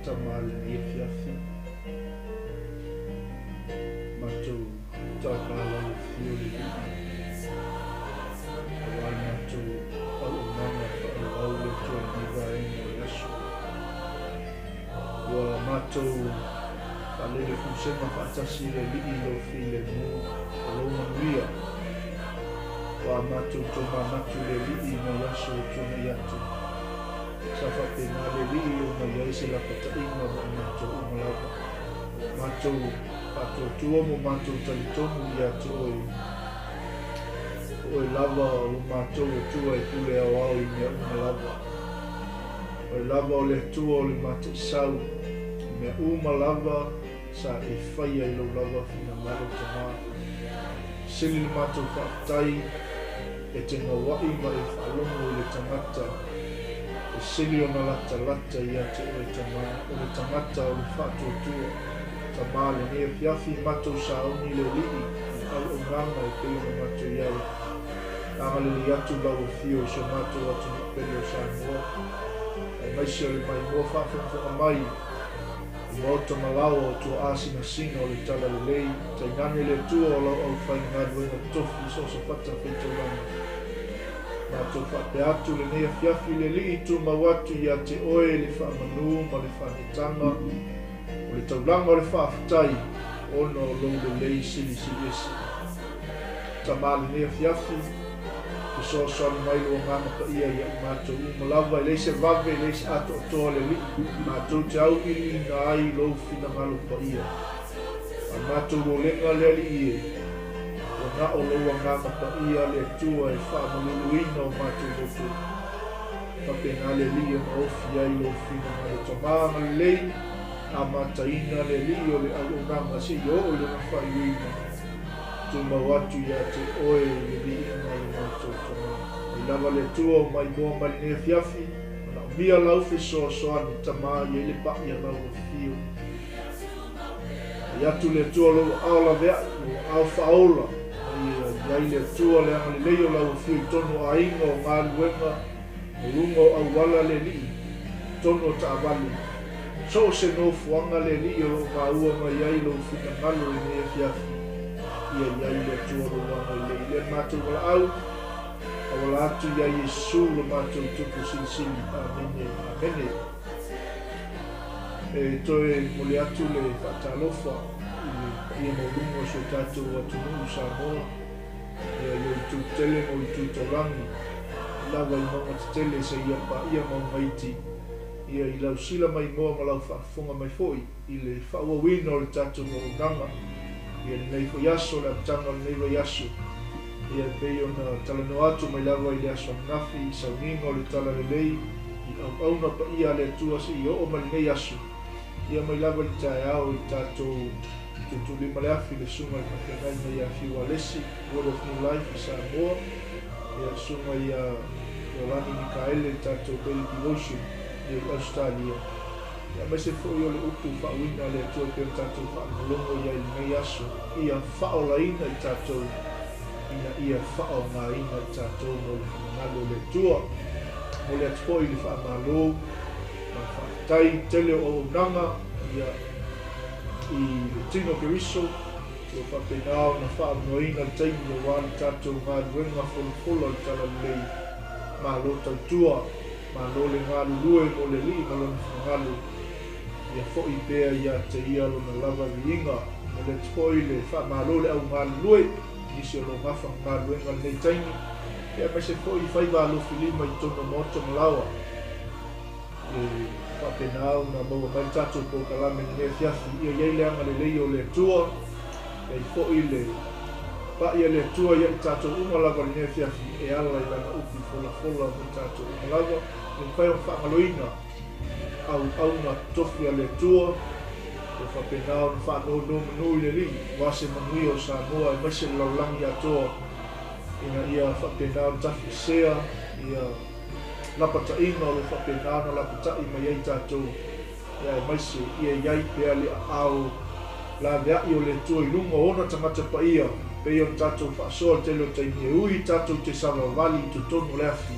tamale ni fiafi mato takala fiori wana tu au mama au le tu ni vai no yaso wa mato ale le funsema fatasi le lo file mo lo maria wa mato to mato le no yaso to na yato safa penale no yaise la pata ina mato umala mato pato tuo mo mato talitomu yato o lava o mato tua e pule au i mea lava o lava o le tua o le mato sau mea lava sa e whaia i lo lava fina maro tama sili le mato whaatai e te ngawai ma e whaalomo i le tangata e sili o na lata i ate o le tangata o le whaatua tua tama le nea piafi mato sa oni le lii au o nganga e peo na mato iau Angale li atu lau fio so mato atu ni pele o sa mua. E maisi o le mai mua whawhawha mai. I mauta malao o tua asina sina o le tala le lei. Ta ingane le tua o lau au whai ngadu enga tofi so so pata whito lana. Mato whape atu le nea fiafi le li tu mawatu i a te oe le whamanu ma le whanetanga. O le taulanga o le whawhatai. Ono o lau le lei sili esi. Tamale nea fiafi. So mai lo ngama ka ia mato malava leise vave leise ato tole li mato tau i nai lo fina malo pa ia mato lo lenga le li o na o lo ngama ka ia le tua e fa mo ino mato lo tu pa penale li o fia i lo fina malo tama le amata ina le li o le au ngama si yo o le fa i tuma watu ya te oe li ina i mato tama i lava le tua mai moa maline fiafi na mia lau fi soani tama i le pa i lau fio i atu le tua lau aola vea au faola i le tua le anga le leio lau fio i tono a inga o ngā luenga o lungo au wala le li tono ta avali so se no fuanga le li o ngā ua mai ai lau fina ngalo i mea fiafi ia le tua lau le matu wala au awala atu ia Yesu lo matu tupu sili amene e toe mole atu le whatalofa ia maulungo so tatu atu nuu Samoa ia i tutele mo i tutorangi lava i maunga tutele se ia pa ia maungaiti ia i lau sila mai moa ma lau whaafunga mai foi i le whaawawina o le tatu maunanga ia nei fo yaso la tanga nei lo yaso ia pei ona talano atu mai lava i le aso nafi i sauninga o le tala le lei i au na pa ia le tua si i o mai nei yaso ia mai lava i tae au i tatou tutu lima le afi le sunga i mawhengai mai a fiu alesi Word of New Life i Samoa ia sunga i a Yolani Mikaele tatou Baby Devotion i Australia ia mai se fo i o le upu whaawina le tua pe o tatou whaamolongo ia i nei yaso ia whaolaina i tatou ia whao ngā ina i tātou mo le whanangalo le tua mo le atpoi le whaamalo ma whaatai tele o nanga ia i le tino keriso o whapenao na whaamnoina le taimi o wāli tātou ngā ruenga wholofola i tala lei ma lo tautua ma lo le ngā lulue mo le li ma lo na whanangalo ia fo i pēa ia te ia lo na lava riinga mo le atpoi le whaamalo le au ngā lulue isi o lo ngafa ngā luenga nei taimi e mai se fo i whaiva alo filima i tono moto malawa e whapenao na maua mai tatou po kalame ne fiafi ia iei leanga le lei o le tua e fo i le pa ia le tua ia i tatou umalawa le ne fiafi e ala i lana upi fola mo tatou umalawa e whai o whaangaloina au na tofi a le tua o whapenao na whanau no manui le li wase manui o Samoa e maise laulangi atoa ina ia whapenao tafi sea ia lapata ina o le whapenao na lapata i mai ei tātou ia e maise ia iai pea le au la veai o le tua i lunga ona tangata pa ia pe ion tātou whaasoa tele o taimi e ui tātou te sawa wali i tu tono le afi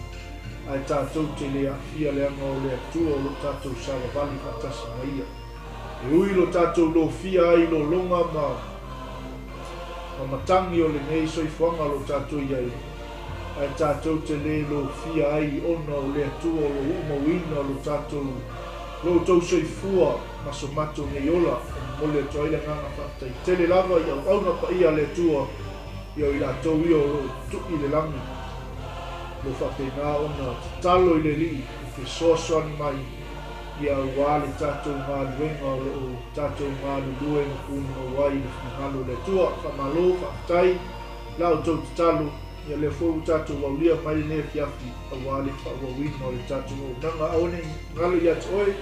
ai tātou te lea fia leanga o lea tua o lo tātou sara vali whatasi mai ia. E ui lo tātou lo fia ai lo longa ma matangi o le nei soifuanga lo tātou iai. Ai tātou te le lo fia ai ona o lea tua o lo umawina o lo tātou lo tau soifua ma so mato nei ola o le toile nganga whatai. Tele lava i au auna pa ia le tua i au i la tau i o lo tuki le langi. Lo whapena ona talo i le li i te soasoani mai i au wale tātou ngā luenga o lo tātou ngā lue na kuna wai i whanalo le tua whamalo whakatai lau tau te talo ia le fōu tātou waulia mai le fiafi a wale whawawina o le tātou o nanga aone ngalo i atu oe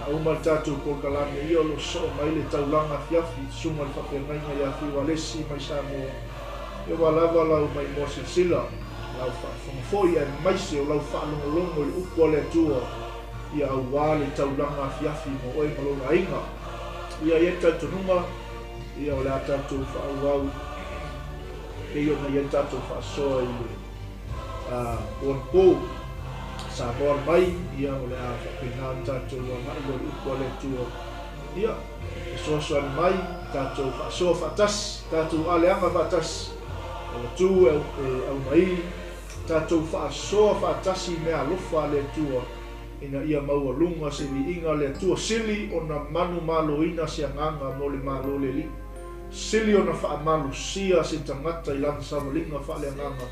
a uma tātou polkalame i o lo so mai le taulanga fiafi sunga le whapengainga i a whiwalesi mai sa mo e walawa lau mai mo se sila lau whafongfoi e maise o lau whaalongolongo i upo le tua ia au wale taulanga fiafi mo oe malona inga ia ieta tununga ia o le tātou whaauau e o na ia tātou whaasoa i le onpo sa moa mai ia o le a whapena tātou wa mai o le upo le tua ia e soasoa mai tātou whaasoa whaatas tātou aleanga whaatas o le tū e au mai tātou whaasoa whaatasi mea lofa le tua ina ia maua lunga se vi inga le tua sili o na manu malo ina se anganga mo le malo le li sili o na wha malu sia se tangata i lana samalinga wha le anganga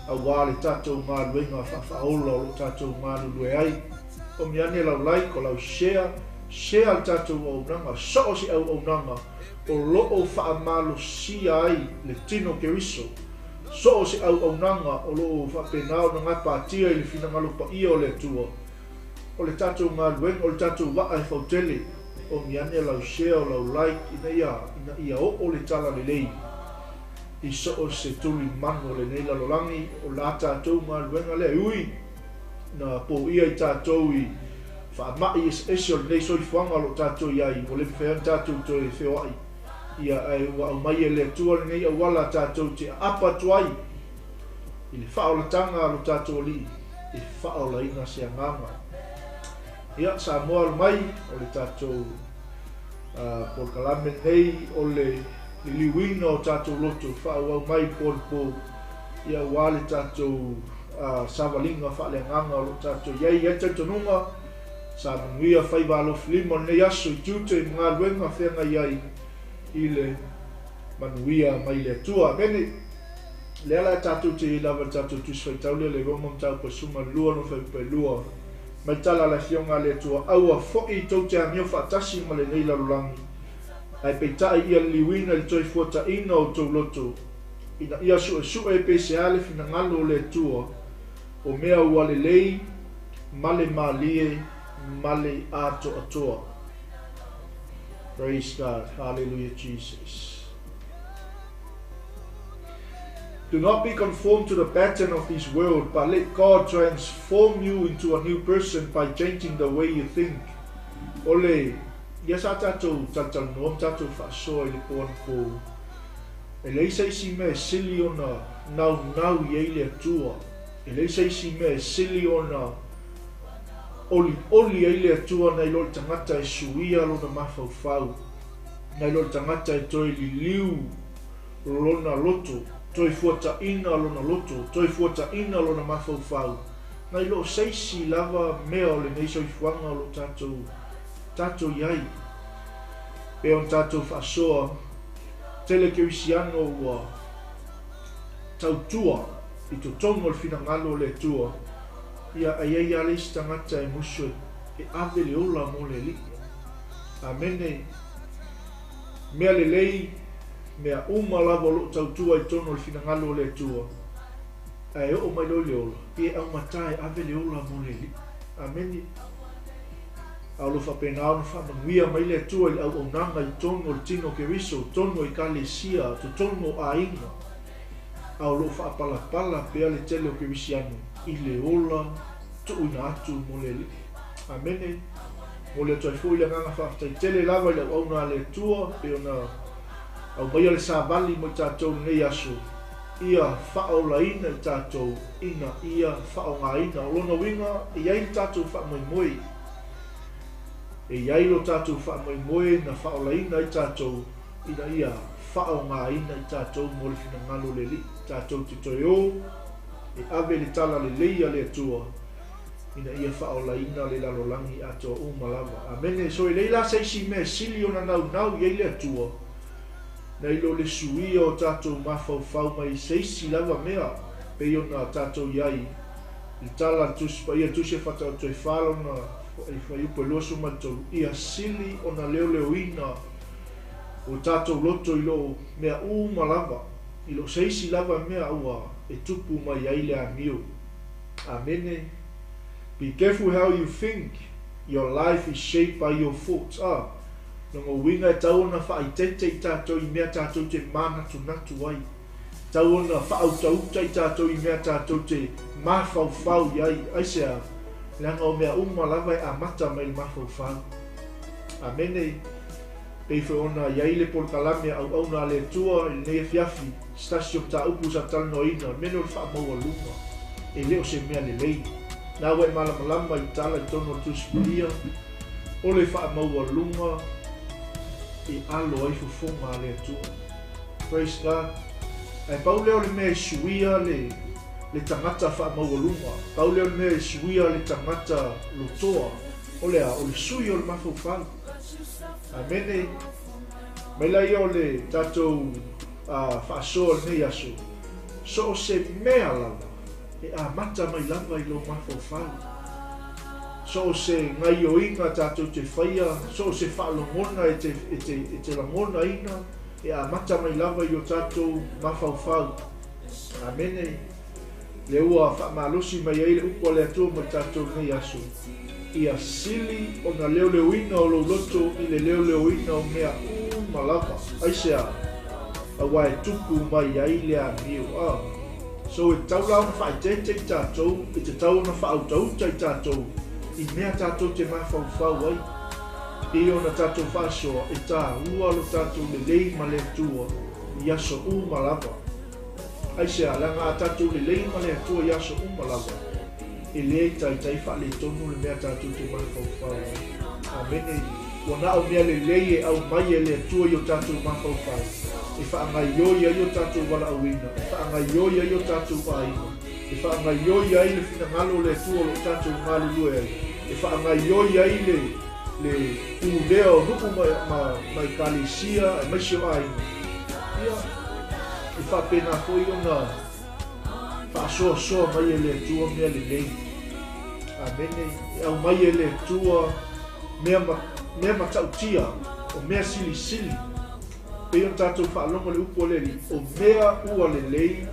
a wale tātou ngā luenga wha whaola o tātou ngā lue ai o miane lau like o lau share le tātou au nanga so o si au nanga o loo wha malu sia ai le tino ke riso so o si au nanga o loo wha penao na ngai pātia i le whinangalo pa ia o le tua o le tātou ngā luenga o le tātou waa e whautele o miane lau share o lau like ina ia o le tala le lei i so o se tuli mano le nei lalolangi o la tātou ngā luenga le ui na po ia i tātou i whaamai esi o le nei soifuanga lo tātou iai o le whiwhean tātou to e whewai ia ai wa au mai e le tua le nei awala tātou te apa tuai i le whaolatanga lo tātou li e whaola ina se anganga ia sa moa mai o le tātou polkalame nei o le liwina o tātou loto whaau mai polpo ia wale tātou savalinga whaaleanganga o tātou iai eta tonunga sa manuia whaiwalo filimo nei aso i tūte i ngā luenga whenga iai i le manuia mai le tua mene le ala tātou te ilawa tātou tuswhaitaulia le romam tau pasuma lua no whaipai lua mai tala la fionga le tua aua fo'i tau te amio whaatasi ma le nei lalulangi ai peitai ia liwina i toi fuata ina o tau loto ina ia su e pese ale fina ngalo le tua o mea ua le lei male malie male ato atoa. Praise God. Hallelujah, Jesus. Do not be conformed to the pattern of this world, but let God transform you into a new person by changing the way you think. Ole, ia sa tātou tātou noam tātou whaasoa i le poan pō. E leisa isi mea sili o na nau i eile atua. E leisa isi mea sili o na oli eile atua nei lori tangata e suia lo na mawhauwhau. Nei lori tangata e toi li liu lona loto. Toi fuata ina lona loto. Toi fuata ina lona mawhauwhau. Nei lo seisi lava mea o le neiso i fuanga lo tātou iai. Pe on tātou whaasoa tele ke wisiano ua tautua i to tongo le finangalo le tua ia ai aleisi tangata e musu e ave le ola mo le li. Amene mea le lei mea uma lava lo tautua i tono le finangalo le tua e o mai lo le ola e au matai ave le ola mo le li. Amene au lo whapenao na whamanuia mai le tua i au nanga i tono le tino ke riso, tono i kalesia, to tono a inga. Au lo whaapalapala pea le tele o ke risiano, i le ola, tu ina atu mo le li. Amene, mo le toi fui le nganga whaftai tele lava i au na le tua, pe ona au mai le sābali mo tātou nei aso, ia whaolaina I tātou ina ia whaongaina o lona winga I ai tātou whamoimoe e iai lo tātou whamoimoe na whaolaina I tātou ina ia whaongaina I tātou mo le fina ngalo le li tātou te toi o e ave le tala le leia le atua ina ia whaolaina le lalolangi atua umalawa amene so I leila seisi me sili o na nau iai le atua na ilo le suia o tātou mawhau mai seisi lava mea pe o na tātou iai I tala tuspa ia tuse whatau toi whalo na I whaiupo loso matou ia sili o na leo ina o tātou loto ilo mea umalawa ilo seisi lava mea ua e tupu mai ai le amio amene. Be careful how you think. Your life is shaped by your thoughts. Nongo winga tau na whaitete I tātou I mea tātou te mana tunatu ai. Tau na whautauta I tātou I mea tātou te mawhauwhau iai. Aisea, langa o mea umalawa I amata mai mawhauwhau. Amene, peife ona iai le polkalame au na le tua I nea fiafi. Stasio ta upu sa talno ina. Mene o le whaamaua lunga. E leo se mea le lei. Nā wai malama I tala I tono tusipulia o le whaamaua lunga I alo ai fufonga le atua. Praise God. Ai pau leo le mea suia le tangata whaamaua lunga. Pau leo le mea suia le tangata lotoa. O le sui o le mawhauwhau. Amene. Melai o le tātou whaasoa le nei aso. So o se mea lala. E a mata mai lava I lo mawhauwhau. So se ngai o inga tātou te whaia, so se whaalongona e te langona ina, e a mata mai lava I o tātou mawhauwhau. Amene. Le ua whaamalosi mai eile upo le atua mai tātou nei aso. Ia sili o na leo ina o lo loto I le leo ina o mea malava. Aisea, a wae tupu mai aile a mio. So e tau lau na whaitete I tātou, e te tau na whautauta I tātou, I mea tātou te mawhauwhau ai. E o na tātou whaasoa, e tā ua lo tātou le lei ma le atua, I aso umalawa. Aisea, langa a tātou le lei ma le atua I aso umalawa. E le tai wha le tonu le mea tātou te mawhauwhau ai. Amene, wana o mea le lei e au mai e le atua I o tātou mawhauwhau. E whaangai ai o tātou wala awina, e whaangai ai o tātou whaina, e whaangai ai le whina ngalo le tua o tātou ngālu lue ai, e whaangai ai le uleo nuku mai kalisia, e maisio aina. Ia, e whapena hoi o na whaasoa mai e le tua mea le nei. Amene, e au mai e le tua mea matautia, o mea sili. Pe o tātou whaalonga le upo le li, o mea ua le lei,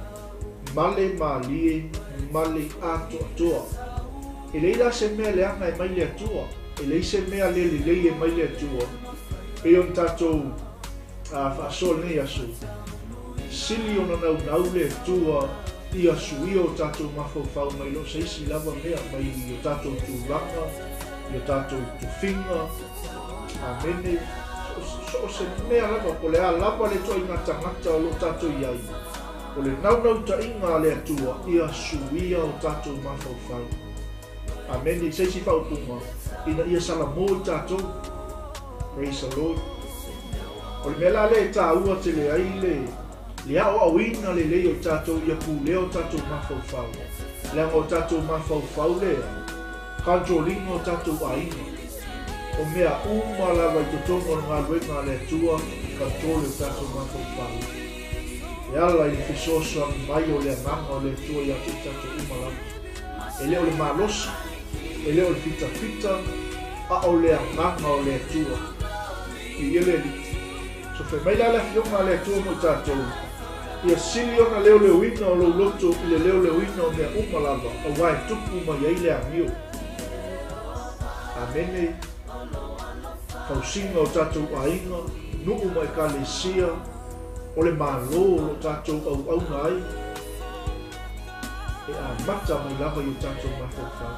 male malie, male atoa. E leila se mea le anga e mai le atua, e lei se mea le lei e mai le atua. Pe o tātou whaasoa nei aso. Sili o na nau le atua, I asu I o tātou mawhauwhau mai lo seisi lava mea mai I o tātou tūranga, I o tātou tuwhinga, amene. So se mea lava, o le a lava le toa I ngā tangata o lo tātou iai. O le nau ta inga le atua, I suia o tātou mawhauwhau. Amen, I seisi whaupunga, ina ia salamo I tātou. Praise the Lord. O le mea le tā ua te le ai le ao awina le lei o tātou ia pūlea o tātou mawhauwhau. Leanga o tātou mawhauwhau lea, kantolinga o tātou ainga. O mea umalawa I totongo ngā luenga le atua ka tole o tātou mawhauwhau. E ala I whisosoa mai o le anganga o le atua I atu tātou umalawa. E leo le malosi, e leo le fita, a o le anganga o le atua. I ele li. So fe mai la fionga le atua mo tātou. Ia sili o na leo ina o lo loto I le leo ina o mea umalawa. A wai tupu mai ai le amio. Amene. Kausinga o tātou ainga, nuu mai kalesia, o le malo o tātou au ngai. E a mata mai lava I o tātou mawhauwhau.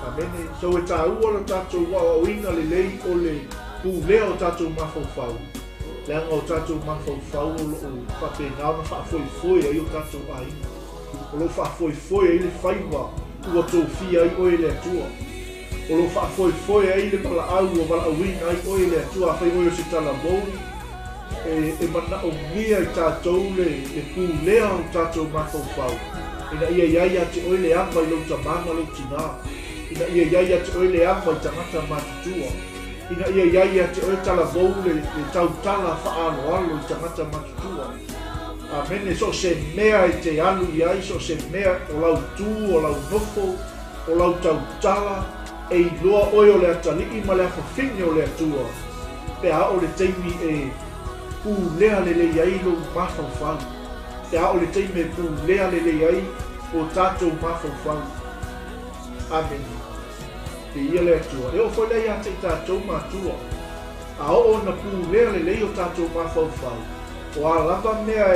Amene, so e tā ua o tātou wau inga le lei o le pūlea o tātou mawhauwhau. Leanga o tātou mawhauwhau o whapengao na whaafoi ai o tātou ai. O lo whaafoi ai le whaiwa ua tōwhia ai oe le atua. O lo whaafoi ai le mala au o mala awina ai oe le atua whai oe o se tala mouni. E mana o ngia i tātou le pūlea o tātou mawhauwhau. Ina ia iai ate oe le amba i lau tamanga lau tina. Ina ia iai ate oe le amba i tangata matutua. Ina ia iai ate oe tala vou le tautala whaaloalo i tangata matutua. Amene so se mea e te alu i ai, so se mea o lau tū, o lau nofo, o lau tautala, e i loa oe o le atalii ma le awhawhine o le atua. Pea o le teimi e pūlea le lei ai lo mawhauwhau. Pea o le teimi e pūlea le lei ai o tātou mawhauwhau. Amen. Te ia le atua. E o whai lei ate i tātou mātua. A o na pūlea le lei o tātou mawhauwhau. O a lava mea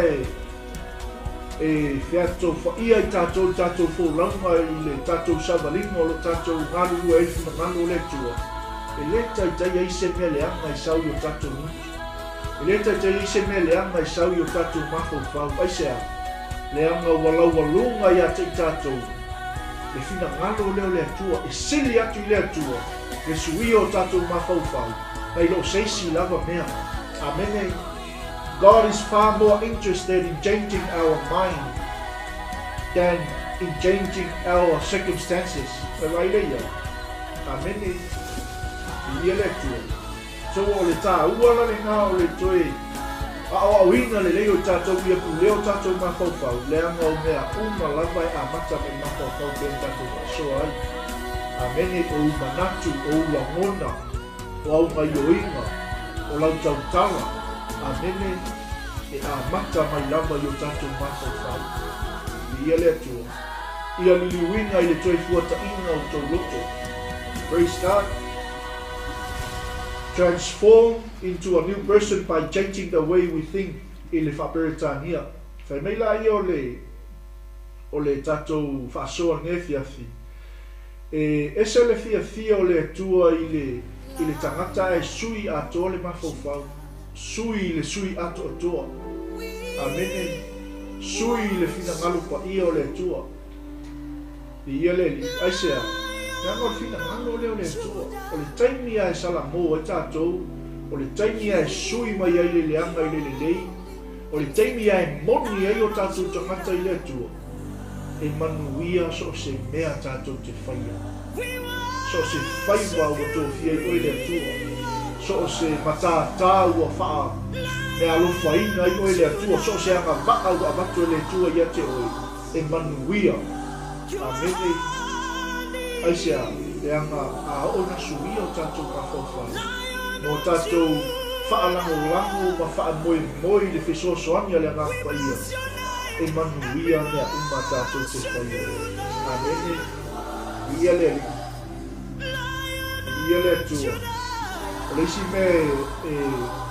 e whiatou whaia i tātou whōranga i le tātou savalinga o lo tātou ngaru ua e whina ngalo le tua. E le tai ai se mea le anga i sau i o tātou mutu. E le tai ai se mea le anga i sau i o tātou mawhauwhau. Ai sea, le anga walau walunga i ate i tātou. Le whina ngalo leo le atua, e sili atu i le atua. Le sui o tātou mawhauwhau. Ai lo seisi lava mea. Amene. God is far more interested in changing our mind than in changing our circumstances. Amen. So o le tā ua la le ngā o le toe a awina le leo tātou ia ku leo tātou mawhauwhau le anga o mea uma lava a mata me mawhauwhau pēn tātou so ai. Amene o umanatu o uangona o au mai oinga o lau tautala. Amene e a mata mai lava i o tātou mawhauwhau. Ia le atua. Ia liliwina i le toi fuata inga o tau loto. Praise God. Transform into a new person by changing the way we think i le whaperetania. Whai mai la i o le tātou whaasoa nge fiafi. Ese le fiafia o le atua i le tangata e sui ato le mawhauwhau. Sui le sui ato atua. Amene. Sui le fina ngalu pa ia o le atua. I ia le li. Aisea. Nga ngā whina ngalo leo le atua. O le taimi a e salamo e tātou. O le taimi a e sui mai ai le leanga i le lei. O le taimi a e moni ai o tātou tangata i le atua. E manuia so se mea tātou te whaia. So se whaiwa o tō fia i oi le atua. So se matata ua whaa. Me alofa ina i oi le atua. So se anga maa ua amatu le atua i ate oi. E manuia. Amene. Aisea, le anga a ona sui o tātou mawhauwhau. No tātou whaalango ma wha moi le whesoasoania le anga whaia. E manuia mea uma tātou te whaia. Amene. Ia le li. Ia le atua. O le isi me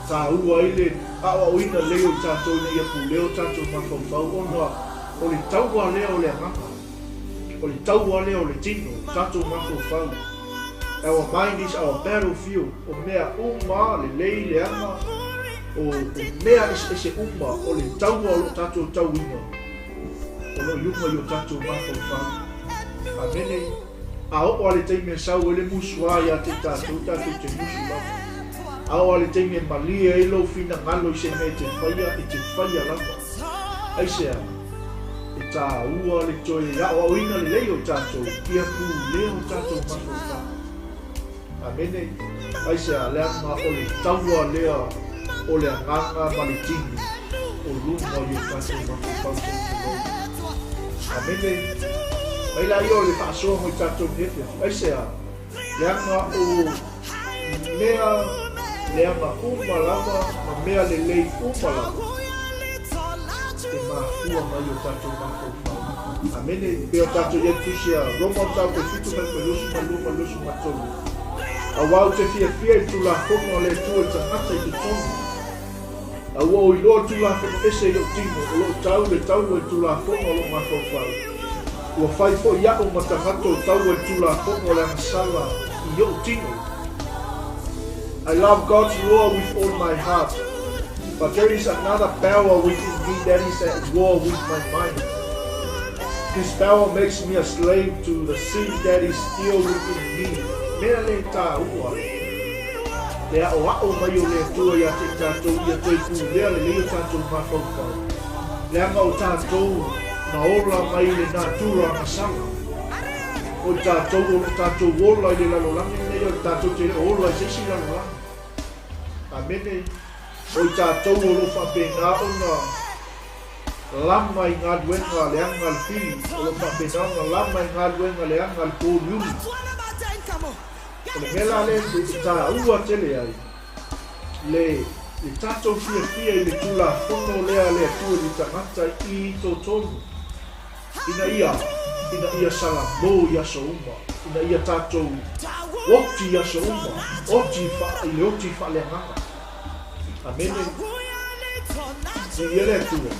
tā ua ile awa oina leo tātou ina ia pu leo tātou mawhauwhau. O le taua leo le anga. O le taua leo le tino, tātou mawhauwhau. Our mind is our battlefield. O mea uma, le lei, le anga. O mea ese uma, o le taua o le tātou tauina. O no iunga i o tātou mawhauwhau. Amene. A opo ale teime sau ele musua ia te tātou te musu lava. A o ale teime malia e lo fina ngalo i se me te whaia lava. Aisea. E tā ua le toi a o ina le leo tātou, ia pu leo tātou mawhauwhau. Amene, aisea le anga o le taua lea o le anganga ma le tini, o lunga i o tātou mawhauwhau tātou. Amene, mai la i o le whaasoa mo i tātou nefia. Aisea, le anga o le anga uma lava, ma mea le lei uma lava. E mafua mai o tātou mawhauwhau. Amene, peo tātou ia tusia roma o tau te fitu mai pe lusu matolu. A wau te fia i tula hono le tua i tangata i te tonu. A wau i loa tula hono ese i o tino, o lo tau le tau i tula hono o lo mawhauwhau. Ua whai fo iao ma tangata o tau i tula hono le angasala i o tino. I love God's law with all my heart. But there is another power within me that is at war with my mind. This power makes me a slave to the sin that is still within me. Mea le tāua. Le a o mai o le tua ia te tātou ia toi ku lea le leo tātou mawhaukau. Le anga o tātou na ola mai le nā tura na sanga. O tātou ola i le lalolangi nei o tātou te ola i sesi lalolangi. Amene. O tātou o lo whapena o na lama i ngā duenga le anga le pili. O lo whapena o na lama i ngā duenga le anga le pōniuni. O le mela le tā ua tele ai. Le tātou fia i le tula whono lea le atua li tangata i tō tonu. Ina ia sala mō i aso uma. Ina ia tātou oti i aso uma. Oti i le oti wha le nganga. Amene. I ele tua.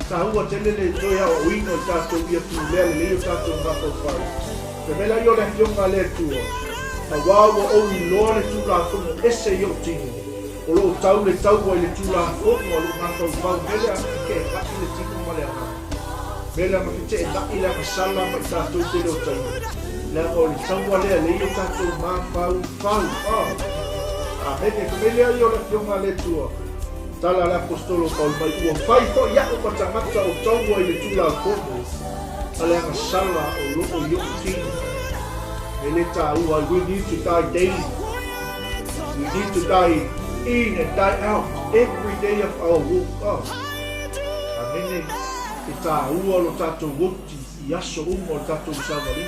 Tā ua tele le toi hao oino i tātou ia tu lea le leo tātou ngako whare. Te mela i o le hionga le tua. A wawa o i loa le tula whono ese i o tino. O lo tau le taua i le tula whono a lo ngako whau mele a ke haki le tino ma le ana. Mele a mawhite e tai le aka sala mai tātou te leo taino. Le aka o le taua lea le i o tātou mā whau. Amene, kumele ai o le hionga le tua. Tala le apostolo Paul mai ua whai fo i ako patangata o taua i le tula whono. A le aka sala o loko i o tino. We need to die daily. We need to die in and die out every day of our walk. Amene, e tā ua lo tātou woti i aso umo lo tātou savari.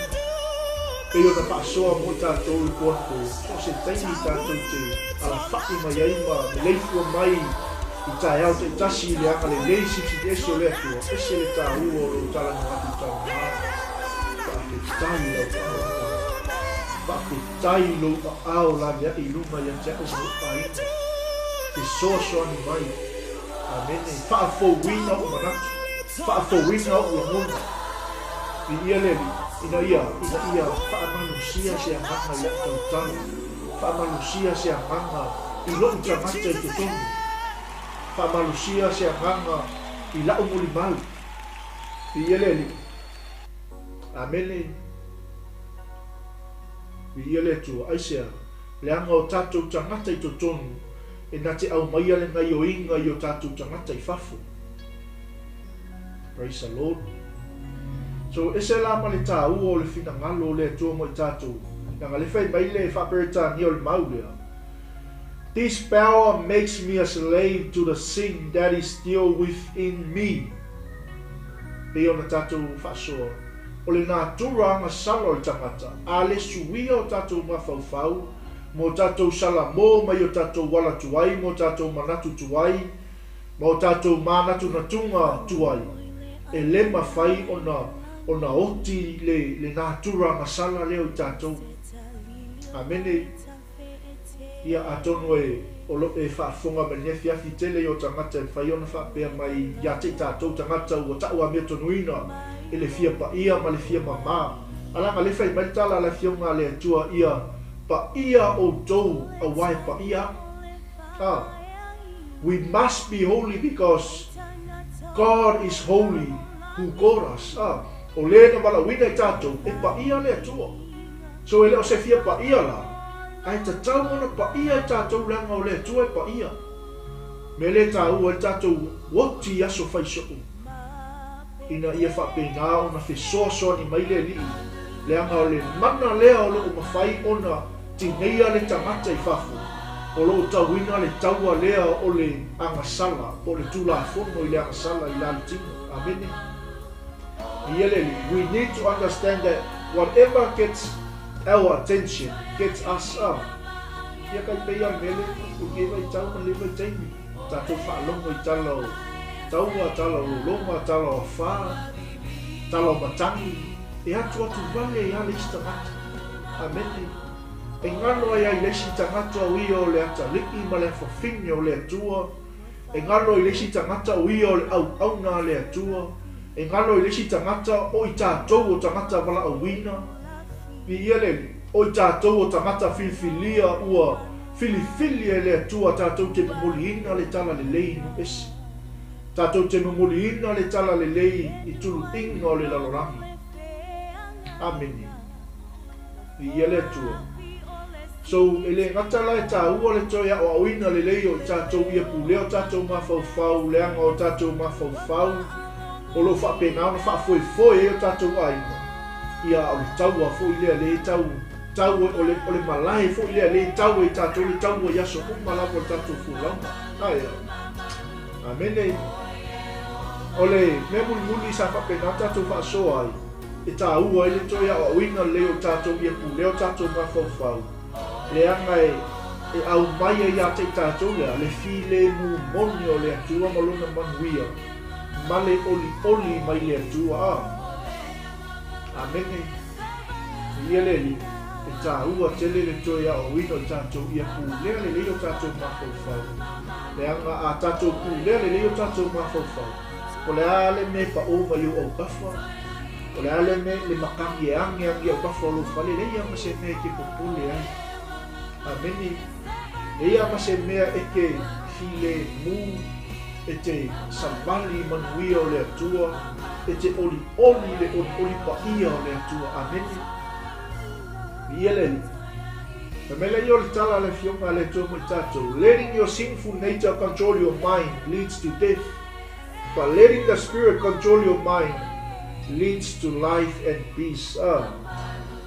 E o na paasoa mo tātou i kuako, so se taimi tātou te ala whaki mai aima, me leifua mai i tā au te tasi le anga le leisi ti eso le atua. Ese le tā ua lo tala na atu tau maa. Ka te tai au tau. Paku tai lo ao la mea i luma ia te au mo paina. Te soso ani mai. Amene. Whaafowina o manatu. Whaafowina o la mona. I ia leli. Ina ia whaamanusia se a manga i atau tanga. Whaamanusia se a manga i loo tramata i te tongu. Whaamanusia se a manga i lau muli mau. I ia leli. Amene. I ele tua aisea le anga o tātou tangata i totonu e nā te au maia le ngai o inga i o tātou tangata i whafu. Praise the Lord. So ese la ma le tā ua o le whina ngalo le tua mo i tātou. Nanga le whai mai le whapereta ni o le mau lea. This power makes me a slave to the sin that is still within me. Pe o na tātou whasoa. O le nā turanga sala o le tangata, a le suia o tātou mawhauwhau, mo tātou sala mō mai o tātou wala tuai, mo tātou manatu tuai, mo tātou manatu na tunga tuai. E le mawhai o na oti le nā turanga sala leo i tātou. Amene, ia atono o lo e whaafonga me ne fiafi tele o tangata e whai ona whaapea mai ia te tātou tangata ua tau a mea tonuina. E le fia pa ia ma le fia mama. Alanga le whai mai tala le fionga le atua ia pa ia o tou a wai pa ia. We must be holy because God is holy who called us. O le na wala wina i tātou e pa ia le atua. So e leo se fia pa ia la. Ai ta tau ona pa ia i tātou langa o le atua e pa ia. Me le tāu e tātou woti aso whai soo. Ina ia whapena o na whesoasoa ni mai le li. Le anga o le mana lea o loo mawhai ona tingeia le tangata i whafu. O loo tauina le taua lea o le angasala, o le tula whono i le angasala i lali tinga. Amene. Ia le li. We need to understand that whatever gets our attention, gets us up. Ia kai pea mele, o kewa i tau ma lewa i taimi. Tātou whaalongo i tala o taua, tala o longa, tala o wha, tala o matangi, e atu wale e ale isi tangata. Amene. E ngano ai ai lesi tangata o ia o le ata liki ma le whawhingi o le atua. E ngano ai lesi tangata o ia o le au auna le atua. E ngano ai lesi tangata o i tātou o tangata wala au wina. Pi ia le, o i tātou o tangata filfilia ua fili e le atua tātou te mamoliina le tala le lei no esi. Tātou te mamoliina le tala le lei I tulu inga o le lalorangi. Ameni. I ele atua. So ele ngata lai tā ua le toi o awina le lei o tātou ia puleo tātou mawhauwhau leanga o tātou mawhauwhau o lo whapena o whaafoe o tātou aina. Ia o le taua fo I lea le tau o le malai fo I lea le tau e tātou le tau o yaso umalawa o tātou fulanga. Aia. Amene. O le muli sa whapena tātou whaasoa ai. E tā ua ele toi o awina le o tātou ia puleo tātou mawhauwhau. Le anga e au mai ia te tātou lea, le file mu moni o le atua malona manuia, male oli mai le atua. Amene, ia leli, e tā ua tele le toia o wino tātou ia pūlea le leo tātou mawhauwhau. Le anga a tātou pūlea le leo tātou mawhauwhau. O le ale me pa o mai o kafa, o le ale me le makangi e angi o kafa o lo fale, le ia ma se me ke popole ai. Ameni, ia ma se mea eke file mu e te sambali manuia o le atua, e te oli le oli paia o le atua. Ameni. Ia leli. Pamela io le tala le fionga le atua mo tātou. Letting your sinful nature control your mind leads to death, but letting the Spirit control your mind leads to life and peace.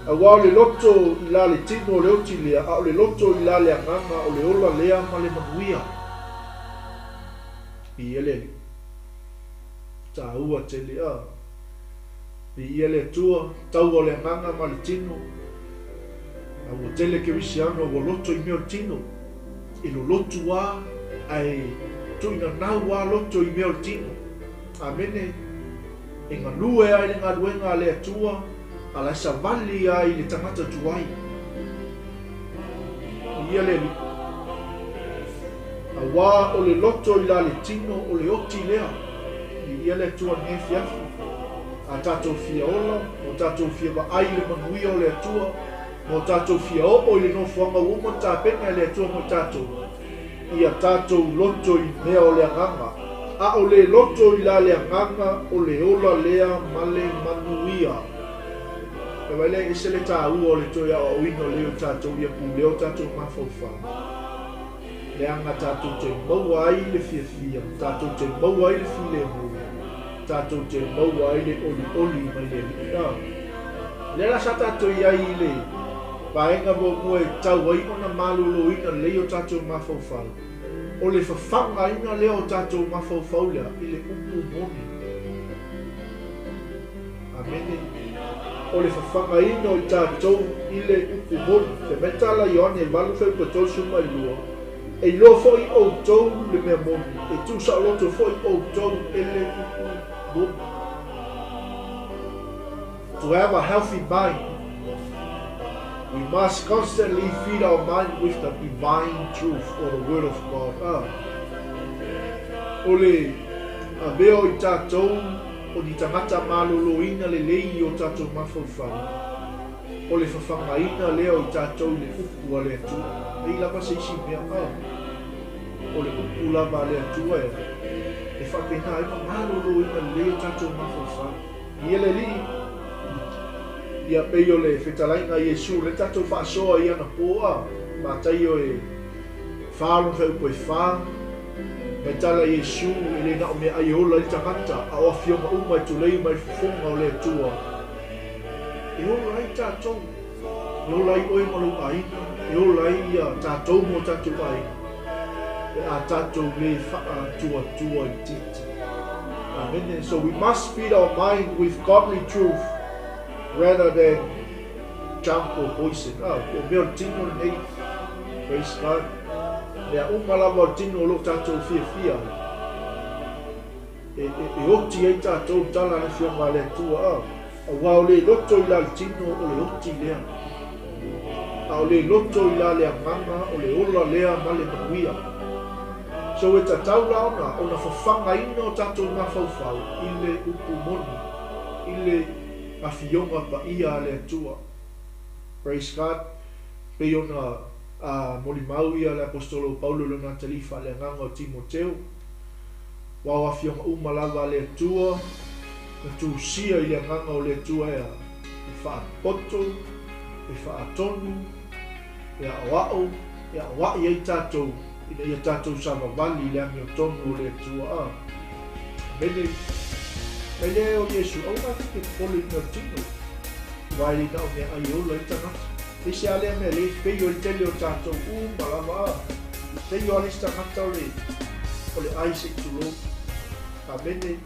Awa le loto I la le tino o le oti lea, a o le loto I la le anganga o le ola lea ma le manuia. I ele tā ua te lea. I ele tua, tau o le anganga ma le tino. A ua tele ke wisiano o loto I meo tino. I lo loto a, ai tuina nau a loto I meo tino. Amene, e ngā nue ai le ngā ruenga le tua, ala sa vali ai le tangata tuai. Ia leli. Awa o le loto I la le tino o le oti lea. Ia le tua ne fiafu. A tātou fia ola, o tātou fia wa ai le manuia o le atua, o tātou fia o le no fuanga uma tā penga le atua mo tātou. Ia tātou loto I mea o le anganga. A o le loto I la le anganga o le ola lea male manuia. E wale e se le tā ua o le toia o ino leo tātou ia pūleo tātou mawhauwhau. Le anga tātou te maua ai le fia, tātou te maua ai le file mua, tātou te maua ai le oli mai le lea. Le la sa tātou iai le, paenga mo mua e tau ai ona malolo ina leo tātou mawhauwhau. O le whawhanga ina leo tātou mawhauwhau lea, I le upu moni. Amene. O le whawhanga ino I tātou I le upu moni. Te metala Ioane e walu whau patol suma I lua. E lo fo I outou le mea moni. E tu sa loto fo I outou e le upu moni. To have a healthy mind, we must constantly feed our mind with the divine truth or the word of God. O le a mea I tātou o ni tangata maloloina le lei o tātou mawhauwhau. O le whawhangaina leo I tātou le upu a le atua. Ei lava se isi mea o le upu lava le atua e whapena ima maloloina le lei o tātou mawhauwhau. I ele li, ia pei o le whetalaina Iesu, le tātou whaasoa I ana poa, mātai o e whaalon whau koe whaa, me tala Iesu I le na o mea ai ola I tangata a o whionga umai tu lei mai whonga o le atua. E ola ai tātou, e ola ai oe malu aina, e ola ai ia tātou mo tātou aina, e a tātou le wha tua I titi. Amen. So we must feed our mind with godly truth rather than junk or poison. O mea tino nei, praise God. Lea umalawa tino lo tātou fia. E oti ei tātou tala na whionga le tua. A wao le loto I la tino o le oti lea. A o le loto I la lea nganga o le ola lea ma le manuia. So e ta taula ona whawhanga ino tātou mawhauwhau I le upu moni, I le a whionga pa ia le tua. Praise God. Pe ona moli mau ia le apostolo Paulo le na talifa le nganga o Timoteo wa afionga uma lava le tua na tu sia i le nganga o le tua e fa poto e fa tonu e wao e wa ia tato i le tato sama vali le ami o tonu le tua mele o Yesu au na ke poli no tino vai na o me ai o le tana e se ale me le pe yo te le tato malava te yo ale sta matale o le ai se tulo a bene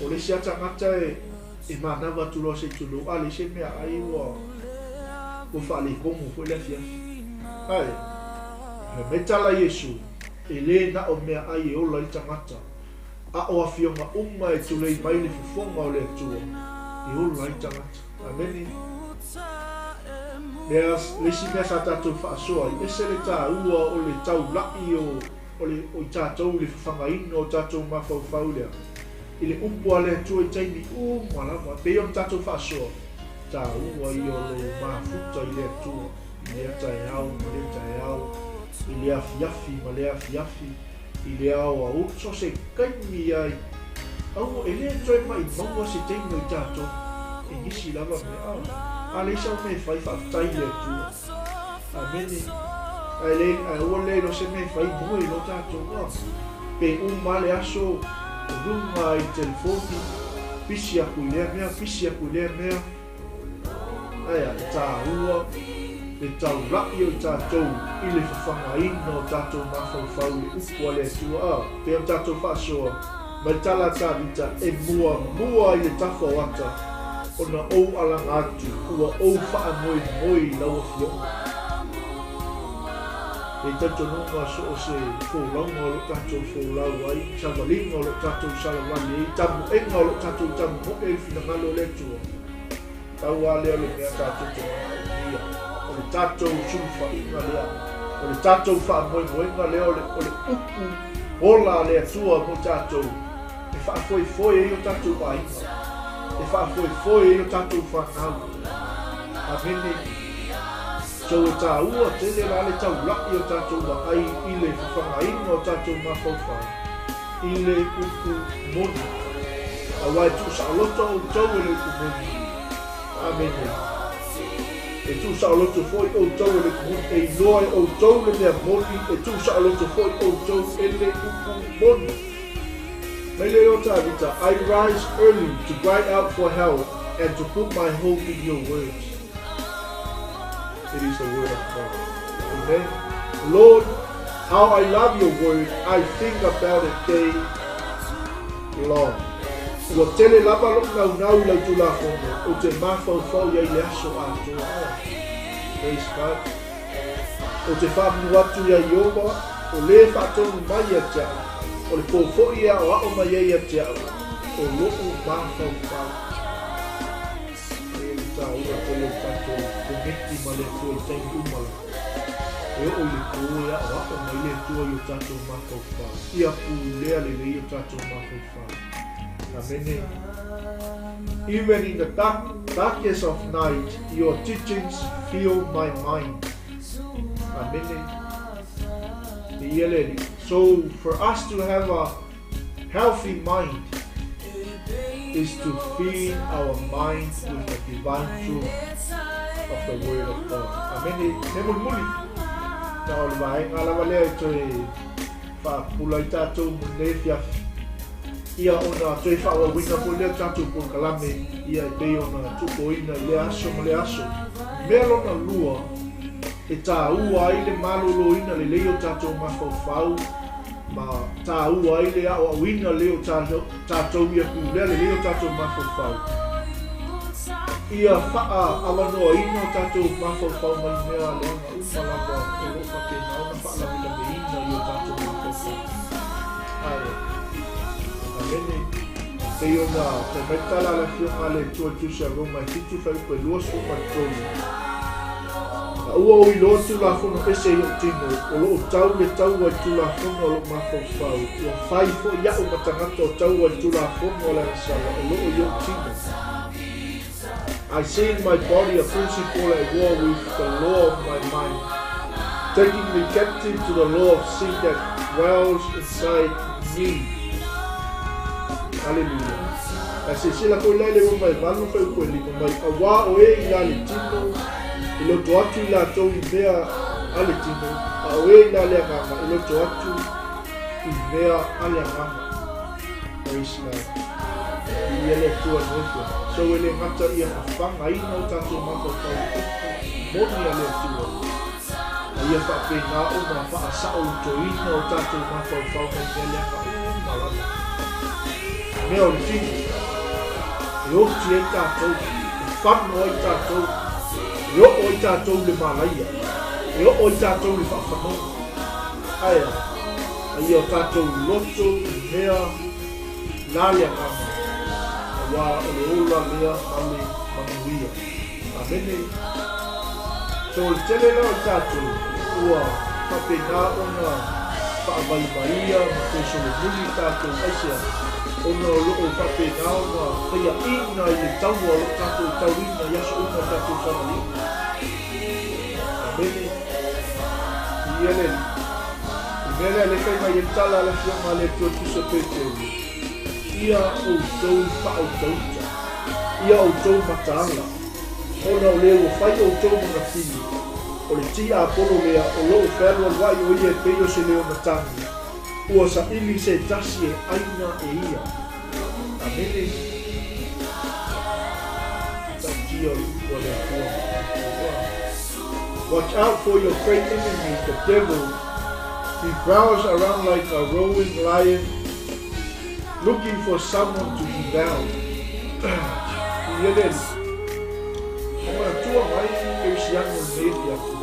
o le sia tangata e manava tulo se tulo ale se me ai o fa le como foi le fia ai me metala Yesu e le na o me ai o le tangata a o afionga uma e tule mai le fofonga o le tua e o le tangata ameni There's lesi me sa tatou whaasoa i ese le tā ua o le tau lai o i tātou le whawhangaina o tātou mawhauwhau lea i le umpua le tua i taimi malawa pe on tātou whaasoa tā ua i o le mafuta i le tua i le atai au ma le atai au i le afiafi ma le afiafi i le au a utso se kaimi ai au e le toi mai maua se taimi o i tātou e nisi lava me au ale sa me fai tai le tu ameni ale ole lo se me fai moi lo tato pe un male aso runga i telefoni pisia kuile mea aya ta ua le tau lai o tato i le whawhangaina o tato mawhauwhau le upu ale tua pe o tato whaasoa mai tala tāwita e mua i le tafo wata ona ou alanga atu ua ou faa moi lau fio e tato nunga so o se fōlaunga o lo tato fōlau ai savalinga o lo tato salavali e tamu enga o lo tato tamu moe i finangalo le tua tau ale o le mea tato tonga o le tato sulfa inga lea o le tato faa moi inga lea o le upu ola le atua mo tato e faa foi e o tato ainga e fa foi o tatou whanau a mene so e tā ua tele la le tau lai o tatou wa ai i le whangaina o tatou mawhauwhau i le upu moni a wai tu sa loto o tau e le upu moni a mene e tu sa loto foi o tau e le upu moni e inoa o tau le mea moni e tu sa loto foi o tau e le upu moni I rise early to cry out for help and to put my hope in your words. It is the word of God. Amen. Lord, how I love your word. I think about it day long. Ua tele lava lo nau lau tula fono o te mawhauwhau ia i le aso a toa. Praise God. O te whamnu atu ia i oba o le whatonu mai a tia. O le pōwhoi a o ao mai ei a te au, o loko mawhauwhau. E le tā ua tele tātou kometi ma le tua i taimi umala. E o le koe a o ao mai le tua i o tātou mawhauwhau. Ia pu lea le lei o tātou mawhauwhau. Amene. Even in the darkness of night, your teachings fill my mind. Amene. So for us to have a healthy mind is to feed our mind with the divine truth of the word of God. Amen. Muli. Now vai ngala wale to fa pulai tatou mune fia. Ia ona to fa wa winga pulai tatou por kalame ia te ona tuko ina le aso. Melo na lua. E tā ua ai le malolo ina le leo tātou mawhauwhau ma tā ua ai le au awina leo tātou ia kūlea le leo tātou mawhauwhau ia whaa awanoa ina tātou mawhauwhau mai mea leona umalanga e rofa ke naona whaa lamina me ina i o tātou mawhauwhau amene te iona te maitala la fionga le tua tusia roma e fitu whaupe luas o matoni ua o i loa tulafono ese i o tino o loo tau le tau ai tulafono o lo mawhauwhau ua whai fo iau matangata o tau ai tulafono o le asala o loo i o tino I see in my body a principle at war with the law of my mind taking me captive to the law of sin that dwells inside me. Hallelujah. Kasi sila ko ilale o mai vanu kai ko li ko mai awa o e ila le tino ilo to atu ila to i mea ale tino a o e ila le ngama ilo to atu i mea ale ngama praise God i ele tua nofa so ele ngata ia afanga ina o tatu mako tau moni ale tua ia fa pena o na fa sa o to ina o tatu mako tau ele ka o na mea o tino yo tie tātou, whanu oi tātou, yo oi tātou le malaia, yo oi tātou le whawhanau. Aia, ai o tātou loto i mea nālia kama, a wā o le ola lea ale manuia. Amene, so le tele rao tātou, ua whapena ona whaamaimaia, ma te sole muli tātou aisea, ona loo whapena ona whaia ina i le taua lo tātou tauina yaso una tātou whanau. Amene, i ele, i mele le kai mai e tala le whionga le tua tusa Pt.2. Ia o tau whao tauta, ia o tau mataala, ona o leo whai o tau mga whini, o le tia apolo lea o loo wherua wai o ia peio se leo matangi. Ua sa ili se tasi e aina e ia. Amene. Takia ua le tua. Watch out for your great enemy, the devil. He prowls around like a roaring lion, looking for someone to devour. Ielen. Oma tua mai ke siano nei aku.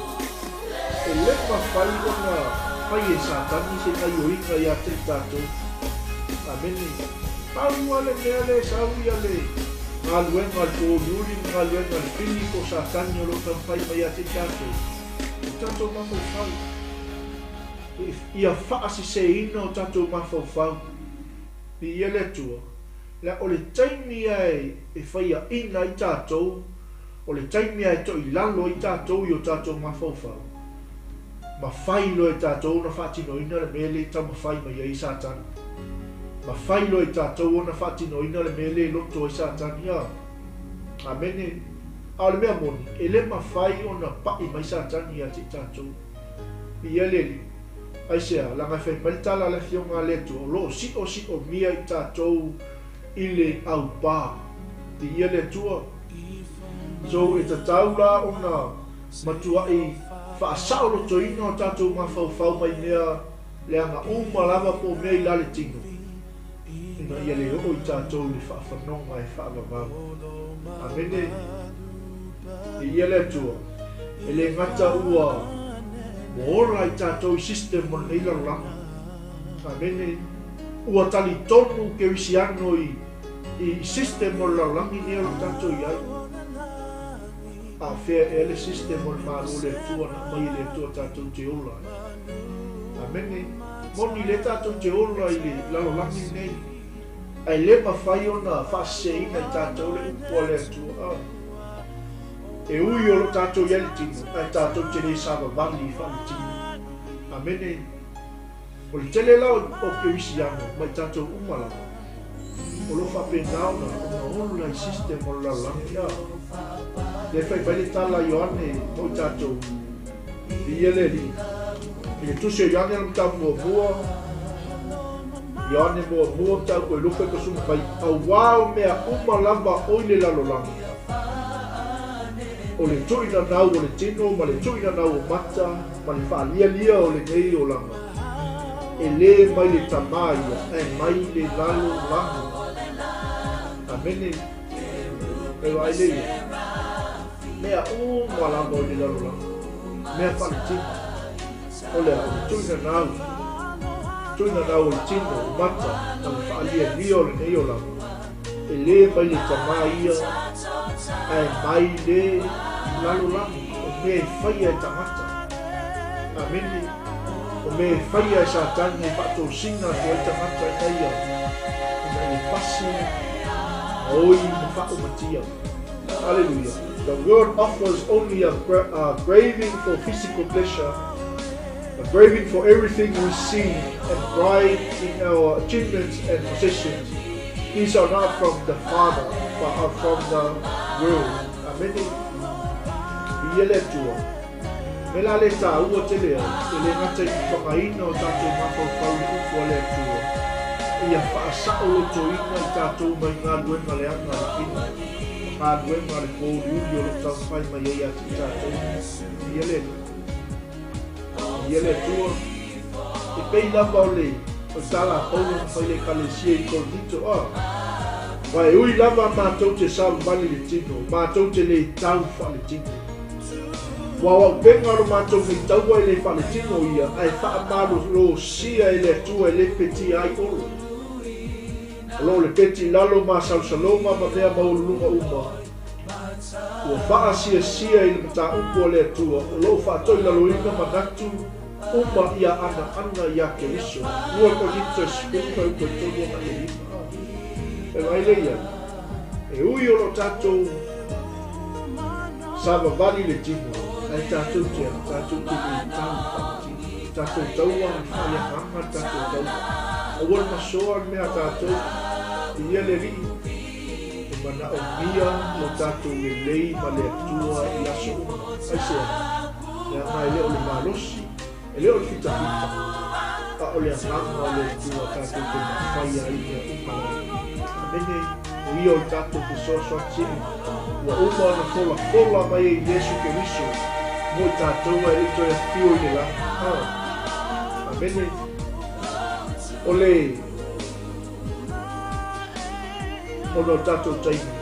E lepa fai ona pai e satani se kai oinga ia te tātou. Amene. Pau ale mea le saui ale. Ngā luenga al pōmiuri, ngā luenga al pini ko satani o lotan pai mai a te tātou. O tātou mafau fau. Ia whaasi se ina o tātou mafau fau. Ni ia le tua. La o le taimi ai e whaia ina i tātou. O le taimi ai to i lalo i tātou i o tātou mafau fau. Ma whailo e tātou na whaatino ina le mele ta ma whai mai ai sātani. Ma whailo e tātou na whaatino ina le mele loto ai sātani ia. Amene. A le mea moni, e le ma whai o na pai mai sātani ia te tātou. I eleli. Ai sea, langa whai maritala le whionga le tu. O lo si o mia i tātou i le au pā. I ele tua. So e tātou la o na matua i whaasao lo toina o tātou mawhau mai mea leanga umalava po mea i lale tino. Ina ia le o i tātou le whaafanoga e whaavavau. Amene, e ia le atua, e le ngata ua moora i tātou i system o nei lalanga. Amene, ua tali tonu ke wisiano i system o lalangi nea lo tātou i ai. A fea ele system o maru le tua na mai le tua tātou te ola. Amene, moni le tātou te ola i le lalolangi nei. Ai le mawhai o na whaseina i tātou le upua le tua. E ui o lo tātou iali tino, ai tātou te le sāwa vali i whali tino. Amene, o le tele lao o ke wisi ano, mai tātou umalawa. O lo whapenau na o na i system o lalolangi a. Le fai bale tala Ioane mo tātou i ele li. I le tuse Ioane am tau mua. Ioane mua tau koe lupe ka sumu pai. A wao mea umalava o le lalolangi. O le tuina nau o le tino, ma le tuina nau o mata, ma le whaalia o le nei o langa. E le mai le tamaia, e mai le lalo lango. Amene. E vai le mea malama o le lalolanga. Mea whalitina. O lea, tuina nau o le tino, o mata, na le whaalia lia o le nei o langa. E le mai le tamaia, e mai le lalolanga. O mea i whaia e tangata. Amene, o mea i whaia e sātani e whaatou sina ko e tangata e taia. Ina e pasi, oi ma whao matia. Hallelujah. The world offers only a craving for physical pleasure, but braving for everything we see and pride in our achievements and possessions. These are not from the Father, but are from the world. Amen. Iele tua. Mela le ta ua te lea, ele ngata i whakaina o tātou mātou kauri upo le tua. Ia whaasao o to ina i tātou mai ngā luenga le anga le kina. Ngā luenga le kōri uri o le tau whai mai ei ati tātou. Iele tua. E pei lava o le, o tala paula na whai le kalesia i kōrnito. Wai ui lava mātou te salu mali le tino, mātou te le tau wha le tino. Wawa penga ro mātou ni taua i le wha le tino ia, ai wha malu lo sia i le tua i le peti ai oro. Lo le peti lalo ma salsaloma ma mea maulunga uma. Ua wha sia i le mata upo le tua, lo wha toi lalo ina manatu, uma ia ana ia ke iso. Ua ko hito spilka uko tono na e lima. E mai leia, e ui o lo tātou sava vali le tino. Ai tātou te le tau whakatino. Tātou taua ni whaia hanga tātou tau. O wana masoa mea tātou, i ia le ri. E mana o mia o tātou le lei ma le atua i aso uma. Ai sea, le angai leo le malosi, e leo le fita. A o le hanga o le atua tātou te mawhaia i mea umara. Amene, o ia o tātou te soa tini. Ua uma na fola mai e Yesu ke riso. Moi tātou e rito e whio i le la. Amene. Ole. Ono tātou taimi.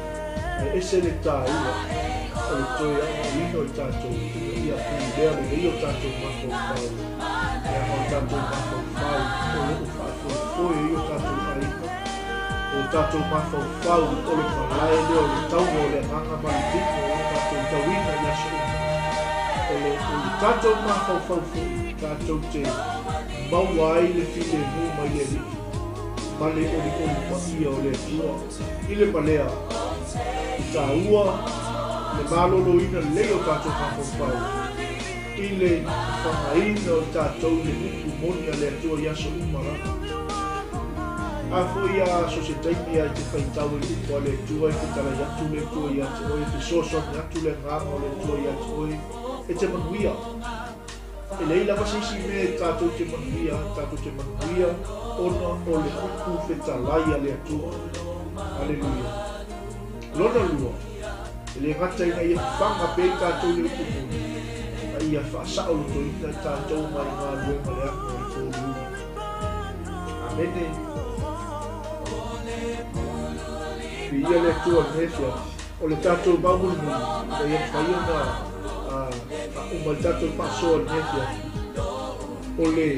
E ese le tā ua. O le toi a ino i tātou. Ia pui lea le rio tātou mako whau. E a tātou mako whau. O le uwhatu foi i o tātou aina. O tātou mako whau. O le whalae leo le tau o le hanga mali tiko. O tātou tauina i aso. O tātou mawhau tātou te maua ai le while mu mai le ri. Male o le maia o le tua. I le malea, i tā ua, le malolo ina leo tātou mawhau. I le whangaina o tātou le upu monia le tua yaso umara. A foi a societaimi ai te whaitau i upu le tua i te tala yatu le tua i atu oi, te soson yatu le ngama o le tua i atu oi. E te manuia. E leila masisi me tātou te manuia ona o le upu whetalaia le atua. Alleluia. Lona lua. E le ngata ina ia whanga pe tātou le upu muni. A ia whaasao lo toina tātou mai ngā luenga le anga o le tōru. Amene. Pia le atua nefia. O le tātou mamuli muni. E ia whaiona uma tātou pasoa nefia. O le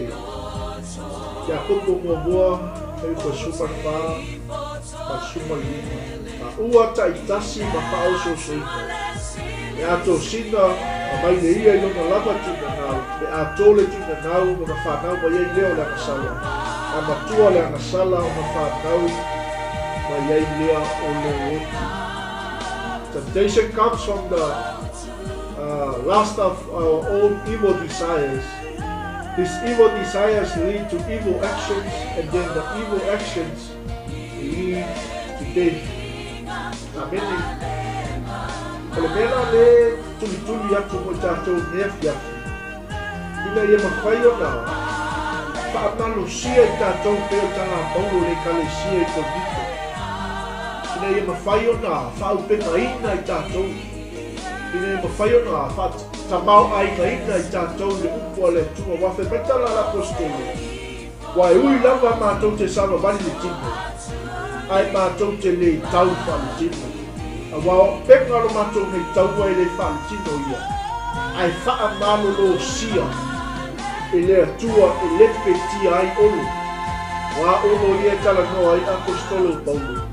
ia kupo mua hei kwa suma wha ma suma lima. A ua ta i tasi ma whao so soina. E ato sina a mai le ia i lona lama tina nau. E ato le tina nau ma whanau ma iei leo le angasala. A matua le angasala o ma whanau ma iei lea o le oti. Temptation comes from the last of our own evil desires. These evil desires lead to evil actions, and then the evil actions lead to death. Amen. Kalau mena le tuli atu mo tātou nefia. Ina ia mawhaio nā. Whaamalusia i tātou peo tala paulo le kalesia i kondito. Ina ia mawhaio nā. Whaupenga ina i tātou. Ina ia mawhaio nā. Tamau ai ka ina i tātou le upo le tua wafe metala la apostolo. Wai ui lava mātou te sama vali le tino. Ai mātou te le tau wha le tino. A wao pengaro mātou nei taua e le wha le tino ia. Ai wha malo lo sia. E le atua e le peti ai olo. Wa olo ia tala noa i apostolo paulo.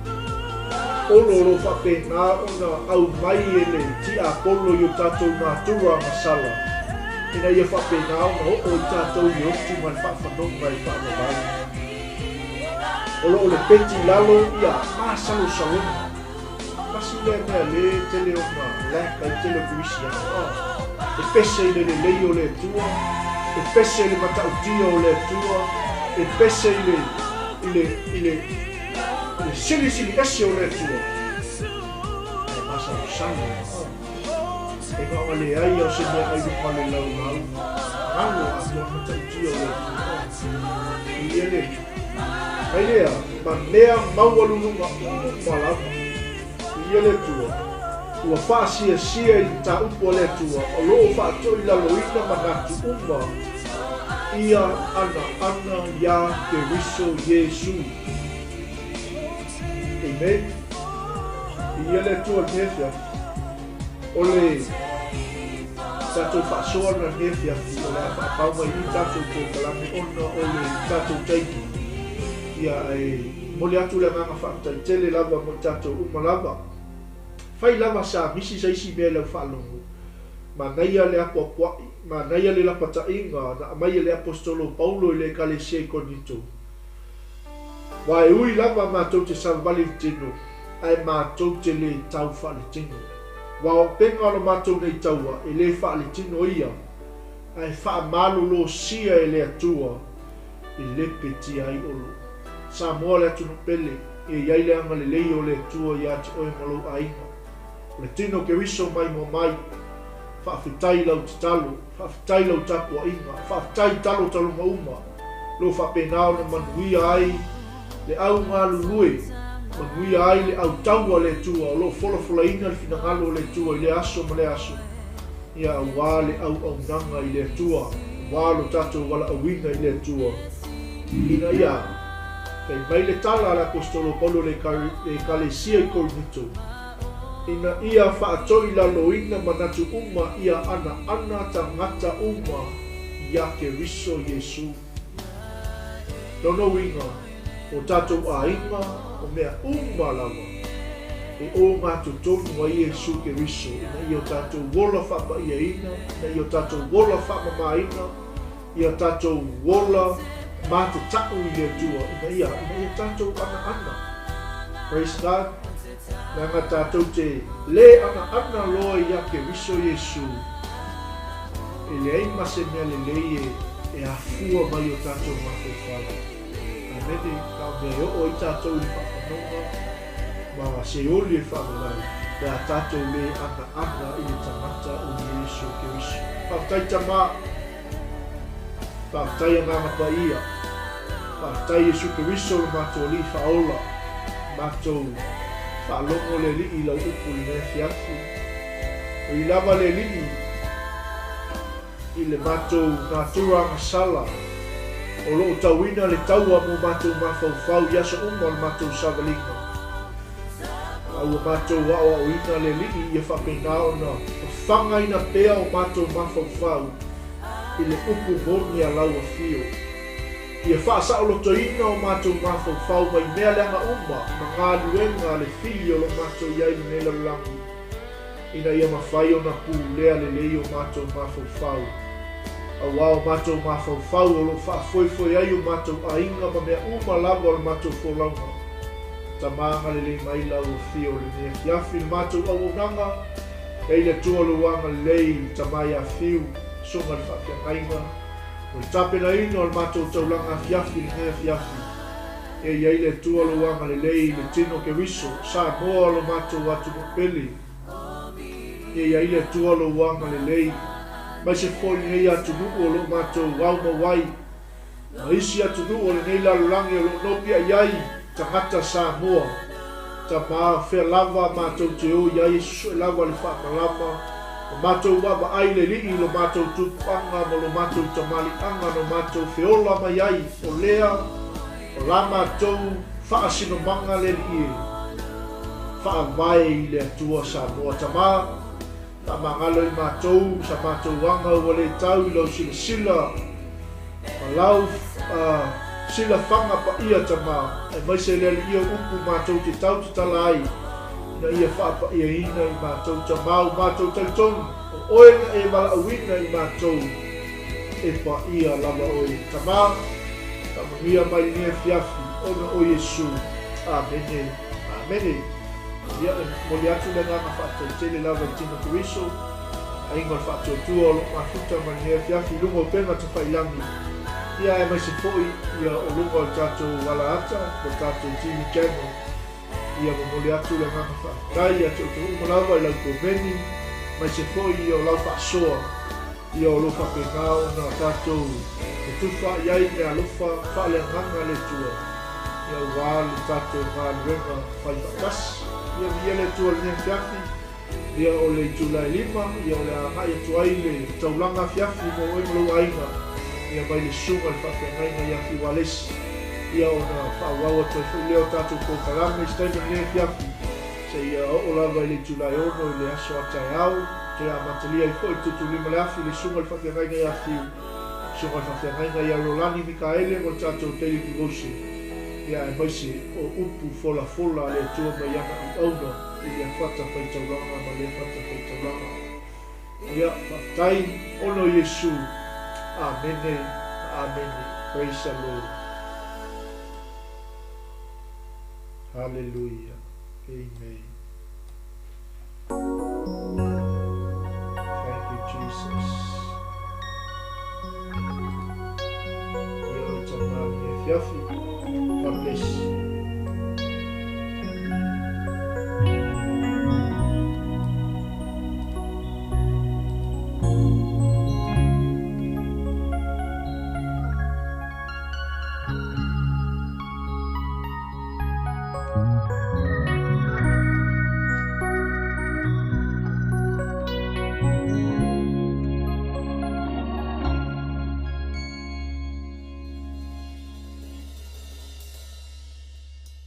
Olo ro wha pena ona au mai e le ti a polo i o tātou mātua masala. Ina ia wha pena ona o tātou i otu mai wha whanonga i wha mawai. Olo o le peti lalo ia māsalo salona. Kasi lea mea le tele o ma leka i tele kuisia. E pese i le lei o le tua. e pese le matautia o le atua, e pese ile sili ese o le atua. E masa o sana. E ka le ai o se mea ai lupa le lau. Alo a mea matautia o le atua. I ele. Ai lea, ma mea maualunga malapa. I ele tua. Ua whaasia i ta upo le tua. O loo whaato i laloina manatu umma. Ia ana ia te riso Yesu. Amen. I ele tua nefia. O le tato whaasoa na nefia. O le whaapau mai I tato ko kalame ona o le tato taiki. Ia mole atu le nganga whaatai tele lava mo tato umma lava. Fai lava sa misi sa isi mea lau whaalongo. Ma naia le apua ma naia le lapata inga, na amaia le apostolo Paulo I le kalesia I konito. Wa ui lava mātou te savali tino, ai mātou te le tau whaale tino. Wa o penga lo mātou nei taua, e le whaale tino ia, ai wha malu lo sia e le atua, e le peti ai olo. Sa moa le atu no pele, e iai le anga le lei o le atua ia te oe malo ainga. Le tino ke wiso mai mo mai, whaafitai lau te talo, whaafitai lau tapua inga, whaafitai talo talo mauma, lo whapenao na manuia ai, le au ngā lulue, manuia ai le au taua le tua, o lo fola ina le finangalo le tua, I le aso ma le aso, ia wā le au nanga I le tua, wā lo tato wala awinga I le tua, ina ia, kei mai le tala le apostolo Paulo le kalesia I Korinto, ina ia whaatoi la loina manatu uma ia ana tangata uma ia ke riso Yesu. Lono winga, o tatou a inga, o mea uma lava, e o ngā tutonu wa Yesu ke riso, ina ia tatou wola whapa ia ina, ina ia tatou wola whapa ma ina, ia tatou wola mate tau I le tua, ina ia tatou ana. Praise God. Nanga tātou te le ana loa ia ke riso Yesu. E le ai mase mea le lei e afua mai o tātou mawhawhala. A mene ka mea o I tātou I whapanonga, ma se oli e whamalai. E a tātou le ana I le tamata o Yesu ke riso. Whaftai tama, whaftai ananga pa ia. Whaftai Yesu ke riso le mātou li whaola. Mātou whaalongo le li I lau upu I le fiafu. O I lava le li I le mātou nātura masala. O loo tauina le taua mo mātou mawhauwhau I asa umma le mātou savalinga. Au mātou wao o ina le li I whapinao na whanga ina pea o mātou mawhauwhau I le upu moni a lau a fio. Ia whaasa o loto ina o mātou mawhauwhau mai mea leanga umma ma ngā luenga le whii o lo mātou iai ne la langu. Ina ia mawhai o na pū lea le lei o mātou mawhauwhau. A wao mātou mawhauwhau o lo whaafoifoi ai o mātou a inga ma mea umma lava o mātou wholanga. Ta maanga le lei mai lau o whio le mea kiafi le mātou au nanga. Kei le tua luanga le lei ta mai a whiu songa le whapia ngainga. O le tapena ino al mātou taulanga fiafi le mea fiafi. E iai le tua luanga le lei le tino ke riso, sa moa lo mātou atu no peli. E iai le tua luanga le lei, mai se foli nei atu nuku o lo mātou wauma wai. Ma isi atu nuku o le nei lalulangi o lo nopia iai, tangata sa moa. Ta maa whea lava mātou te o iai su lava le whaamalama. O mātou wawa ai le lii lo mātou tupanga mo lo mātou tamali anga no mātou whiola mai ai o lea o la mātou whaasino manga le lii wha mai le atua sa moa tamā ta mangalo I mātou sa mātou wanga o le tau I lau sila o lau sila whanga pa ia tamā e mai se le lii o upu mātou te tau te tala ai na ia whaapa ia ina I mātou ta mau mātou tautonu o oenga e mala awina I mātou e pa ia lava oe ta mā ta mangia mai nia fiafi ona o Yesu amene amene ia moli atu le ngana whaata tele lava tino kuriso ainga whātua o mafuta mani e fiafi lunga o penga te whailangi. Ia e mai se foi ia o lunga o tātou wala ata, o tātou TV Channel. Ia mo mole atu le ngana whaakai atu o te umalawa i lau komeni, mai se foi ia o lau whaasoa. Ia o lofa pengao na tātou e tuwha iai le alofa whaale nganga le tua. Ia wā le tātou ngā luenga whai whakas. Ia via le tua le fiafi. Ia o le Julai 5, ia o le ahai atu ai le taulanga fiafi mo e mlo ainga. Ia mai le sunga le whawhengainga ia ki walesi. Ia o na whawau atu e leo tātou kōkarame i staima le fiafi. Se ia o lava i le Julai 1 i le aso atai au. Te a matalia i fo i tutu lima le afi le sunga le whawhengainga ia fiu. Sunga le whawhengainga ia Rolani Mikaele mo tātou Teli Kigosi. Ia e maise o upu fola le tua mai ana i auna. Ia whata whaitauranga ma le whata whaitauranga. Ia whatai ono Yesu. Amene, amene. Praise the Lord. Hallelujah. Amen. Thank you, Jesus. Ia o tamani e fiafi. God bless you.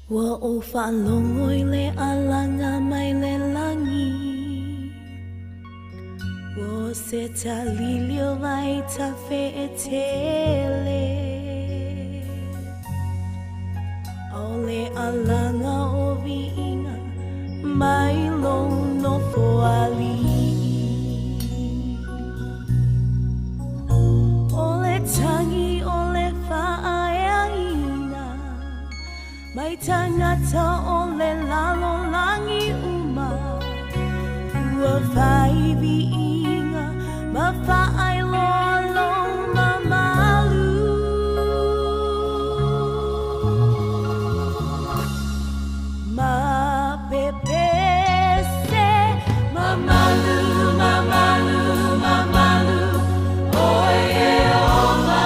Wa o whalongoi le alanga mai le langi. Wa se talilio vai ta fe tele. O le alanga o viinga mai lo no foali. O le tangi o le mai tangata o le lalo langi uma. Ua vai viinga ma whaai lolo ma malu. Ma pepe se ma malu, ma malu, ma malu. Oi e oma.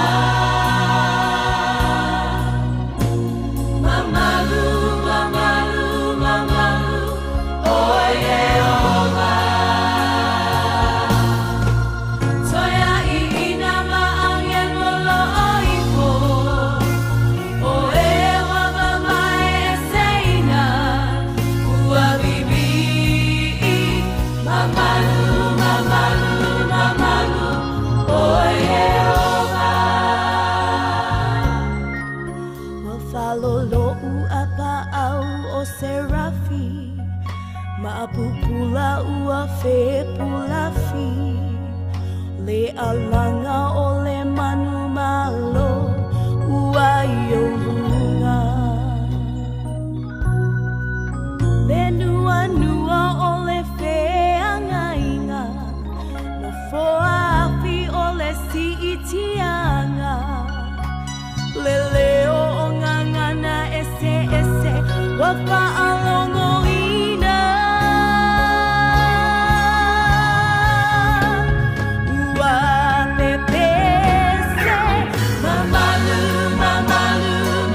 Mapupula ua fe pulafi. Le alanga o le manu malo ua iolunga. Le nua nua o le fe angainga. No foa api o le si itianga. Le leo o ngangana ese ese wa fa'alongo Mamalu,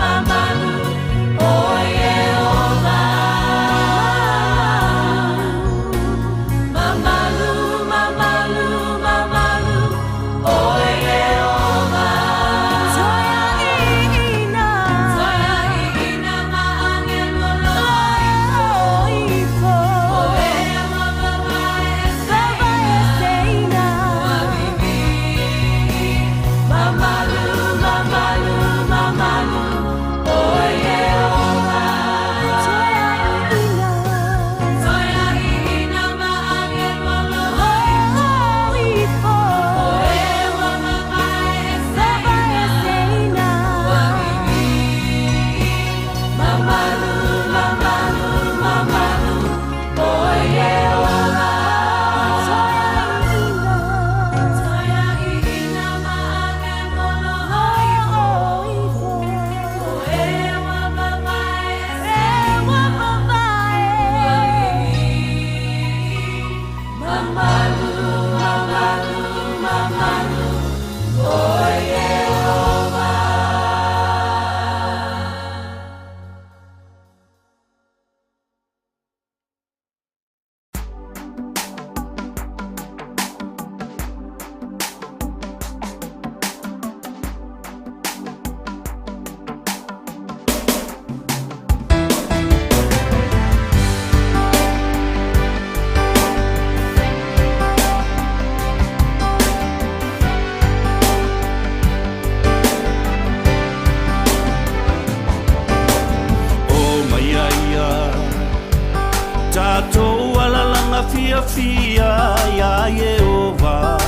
anga fia fia ya Yehova.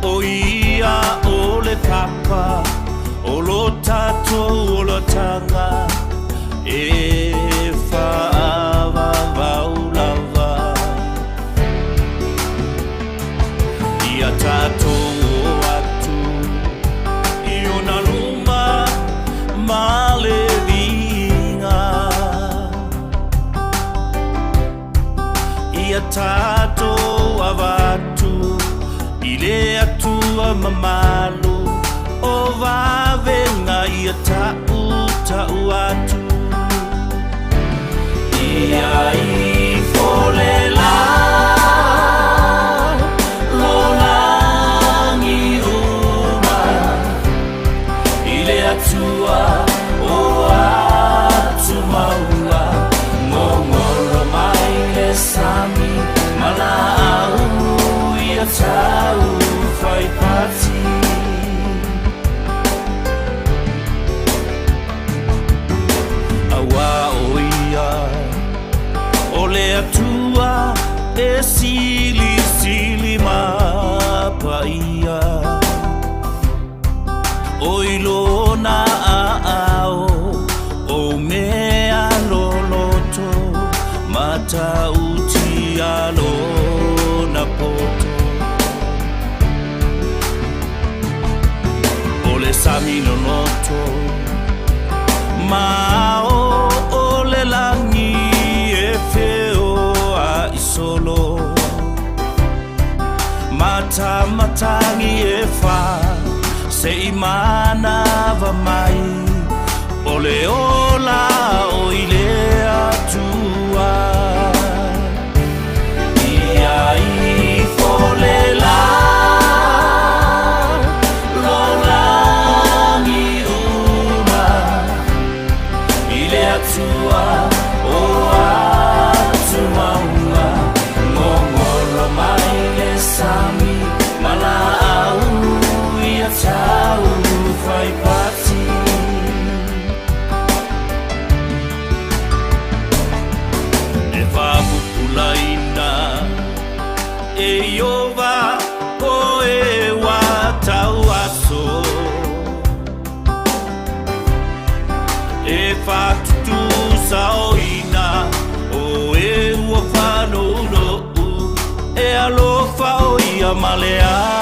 O ia o le papa, o lo tato o lo tanga, e whaava vaulava. Ia tato o atu, i ona luma ma le vinga. Ia tato avatu, i le atua mamalu, o vavenga ia tau tau atu. Ia I folela lo langi uma, i le atua o atu maua, ngongoro mai le sami, mana au ia tau fai pati. Awa o ia o le atua e sili sili mapa ia. O ilona ao o mea loloto, mata uti alona poto. O le sami lonoto mao o le langi e feo a isolo. Mata matangi e fa se imana va mai, o le ola o ile atua. Ia I folela lo langi uma, ile atua o atu maua, ngongoro mai le sami, mana au ia tau fai pati. E whapupulaina e Iova o e wa tau aso, e whatutu saoina o e ua whanau no u, e alofa o ia malea.